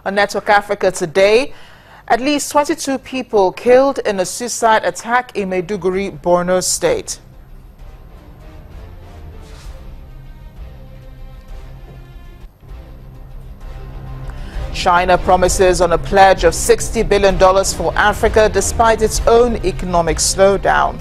On Network Africa today, at least 22 people killed in a suicide attack in Maiduguri, Borno State. China promises on a pledge of $60 billion for Africa despite its own economic slowdown.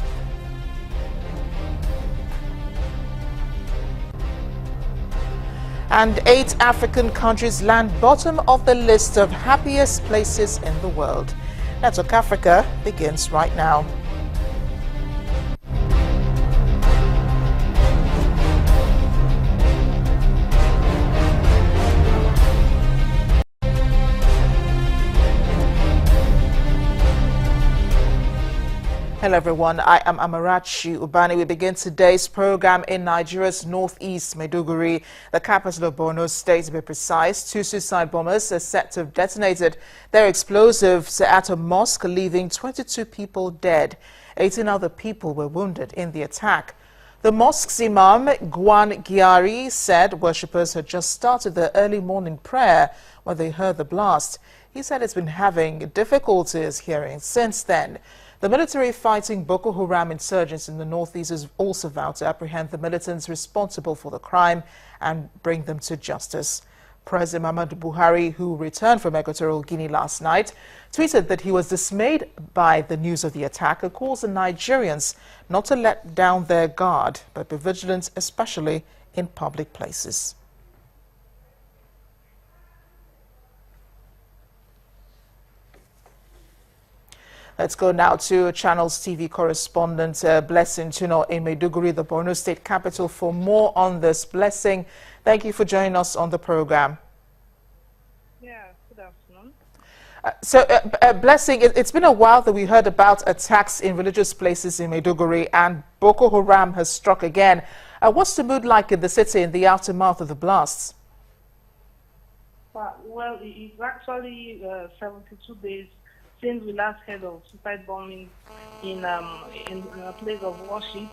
And 8 African countries land bottom of the list of happiest places in the world. Network Africa begins right now. Hello everyone, I am Amarachi Ubani. We begin today's program in Nigeria's northeast, Maiduguri, the capital of Borno State to be precise. 2 suicide bombers are set to have detonated their explosives at a mosque, leaving 22 people dead. 18 other people were wounded in the attack. The mosque's imam, Gwan Giari, said worshippers had just started their early morning prayer when they heard the blast. He said it's been having difficulties hearing since then. The military fighting Boko Haram insurgents in the northeast has also vowed to apprehend the militants responsible for the crime and bring them to justice. President Muhammadu Buhari, who returned from Equatorial Guinea last night, tweeted that he was dismayed by the news of the attack and calls on Nigerians not to let down their guard, but be vigilant, especially in public places. Let's go now to Channels TV correspondent Blessing Tuno in Maiduguri, the Borno State capital, for more on this. Blessing, thank you for joining us on the program. Yeah, good afternoon. Blessing, it's been a while that we heard about attacks in religious places in Maiduguri, and Boko Haram has struck again. What's the mood like in the city in the aftermath of the blasts? Well, it's actually 72 days since we last heard of suicide bombing in a place of worship,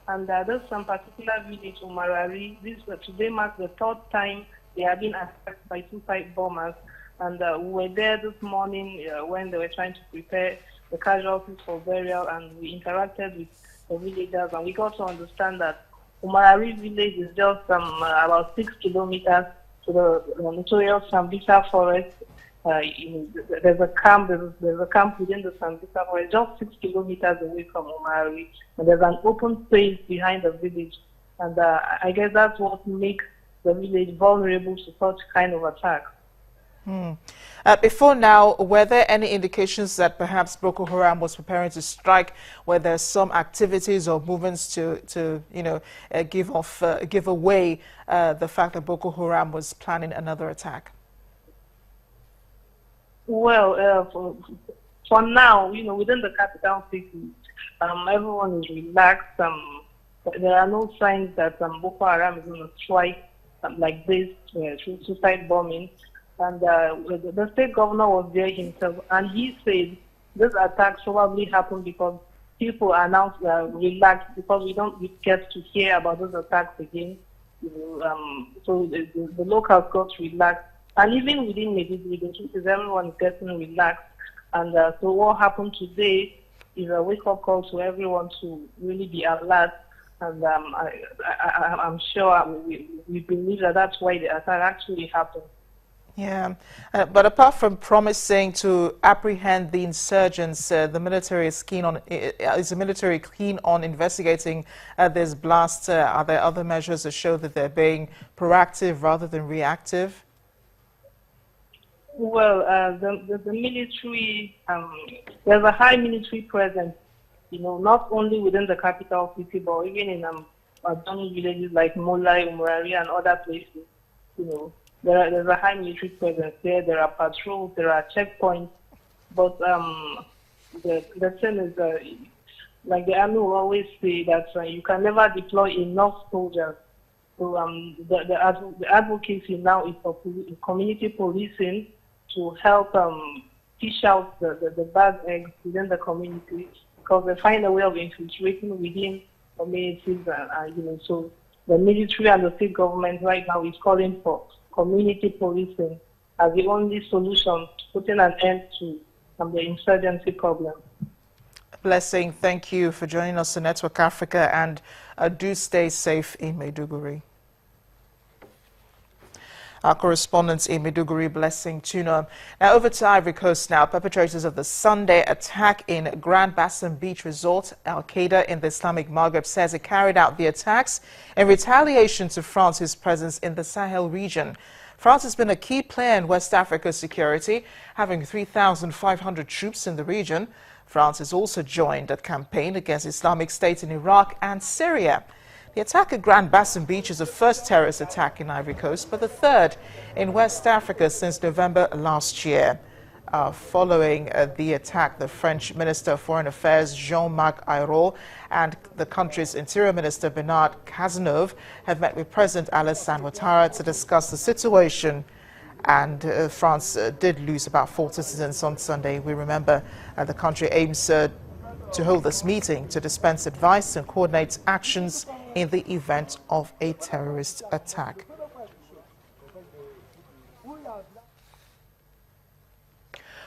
and there's some particular village, Umarari. Today marks the 3rd time they have been attacked by suicide bombers, and we were there this morning when they were trying to prepare the casualties for burial, and we interacted with the villagers, and we got to understand that Umarari village is just about 6 kilometers to the notorious Sambisa forest. There's a camp within the Sambisa forest, just 6 kilometers away from Umarari, and there's an open space behind the village, and I guess that's what makes the village vulnerable to such kind of attack. Before now, were there any indications that perhaps Boko Haram was preparing to strike? Were there some activities or movements to give away the fact that Boko Haram was planning another attack? Well, for now, within the capital city, everyone is relaxed. There are no signs that Boko Haram is going to strike like this through suicide bombing. And the state governor was there himself, and he said this attack probably happened because people are now relaxed because we don't get to hear about those attacks again. So the locals got relaxed. And even within Maiduguri, the truth is everyone is getting relaxed. And so what happened today is a wake-up call to everyone to really be alert. And I'm sure we believe that that's why the attack actually happened. Yeah, but apart from promising to apprehend the insurgents, the military is the military keen on investigating this blast? Are there other measures that show that they're being proactive rather than reactive? Well, the military, there's a high military presence, not only within the capital city, but even in adjoining villages like Molai, Umurari, and other places. There's a high military presence there. There are patrols, there are checkpoints, but the thing is, like the army will always say that you can never deploy enough soldiers. So the advocacy now is for community policing to help fish out the bad eggs within the community, because they find a way of infiltrating within communities. So the military and the state government right now is calling for community policing, as the only solution to putting an end to the insurgency problem. Blessing, thank you for joining us on Network Africa, and do stay safe in Maiduguri. Our correspondent in Maiduguri, Blessing Tuna. Now over to Ivory Coast now. Perpetrators of the Sunday attack in Grand Bassam Beach Resort, Al-Qaeda in the Islamic Maghreb, says it carried out the attacks in retaliation to France's presence in the Sahel region. France has been a key player in West Africa's security, having 3,500 troops in the region. France has also joined a campaign against Islamic State in Iraq and Syria. The attack at Grand Bassam Beach is the first terrorist attack in Ivory Coast, but the third in West Africa since November last year. Following the attack, the French Minister of Foreign Affairs, Jean-Marc Ayrault, and the country's Interior Minister, Bernard Cazeneuve, have met with President Alassane Ouattara to discuss the situation. And France did lose about 4 citizens on Sunday. We remember the country aims to hold this meeting to dispense advice and coordinate actions in the event of a terrorist attack.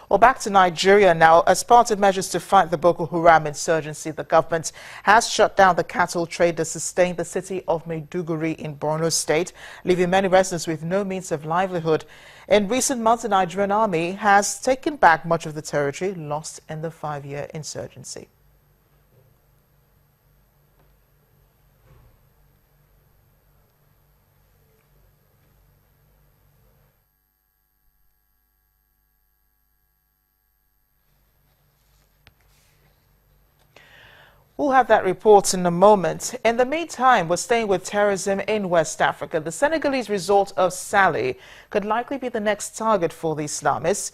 Well, back to Nigeria now. As part of measures to fight the Boko Haram insurgency, the government has shut down the cattle trade that sustained the city of Maiduguri in Borno State, leaving many residents with no means of livelihood. In recent months, the Nigerian army has taken back much of the territory lost in the 5-year insurgency. We'll have that report in a moment. In the meantime, we're staying with terrorism in West Africa. The Senegalese resort of Salé could likely be the next target for the Islamists.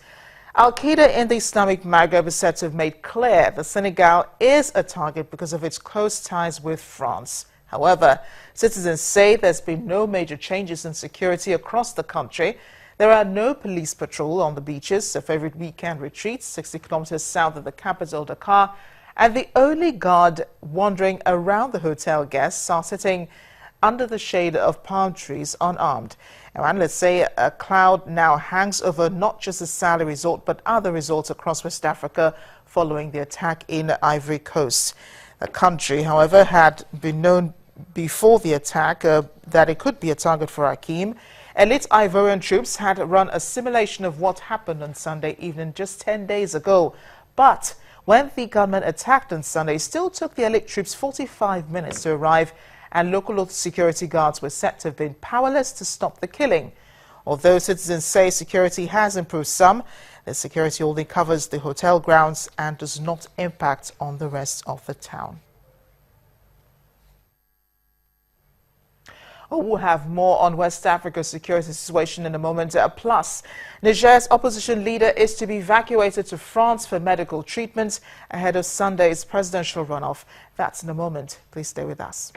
Al-Qaeda in the Islamic Maghreb is said to have made clear that Senegal is a target because of its close ties with France. However, citizens say there's been no major changes in security across the country. There are no police patrol on the beaches, a favorite weekend retreat 60 kilometers south of the capital, Dakar. And the only guard wandering around the hotel guests are sitting under the shade of palm trees unarmed. And analysts say a cloud now hangs over not just the Salé resort but other resorts across West Africa following the attack in Ivory Coast. The country, however, had been known before the attack that it could be a target for Hakim. Elite Ivorian troops had run a simulation of what happened on Sunday evening just 10 days ago. But when the gunmen attacked on Sunday, it still took the elite troops 45 minutes to arrive, and local security guards were said to have been powerless to stop the killing. Although citizens say security has improved some, the security only covers the hotel grounds and does not impact on the rest of the town. We'll have more on West Africa's security situation in a moment. Plus, Niger's opposition leader is to be evacuated to France for medical treatment ahead of Sunday's presidential runoff. That's in a moment. Please stay with us.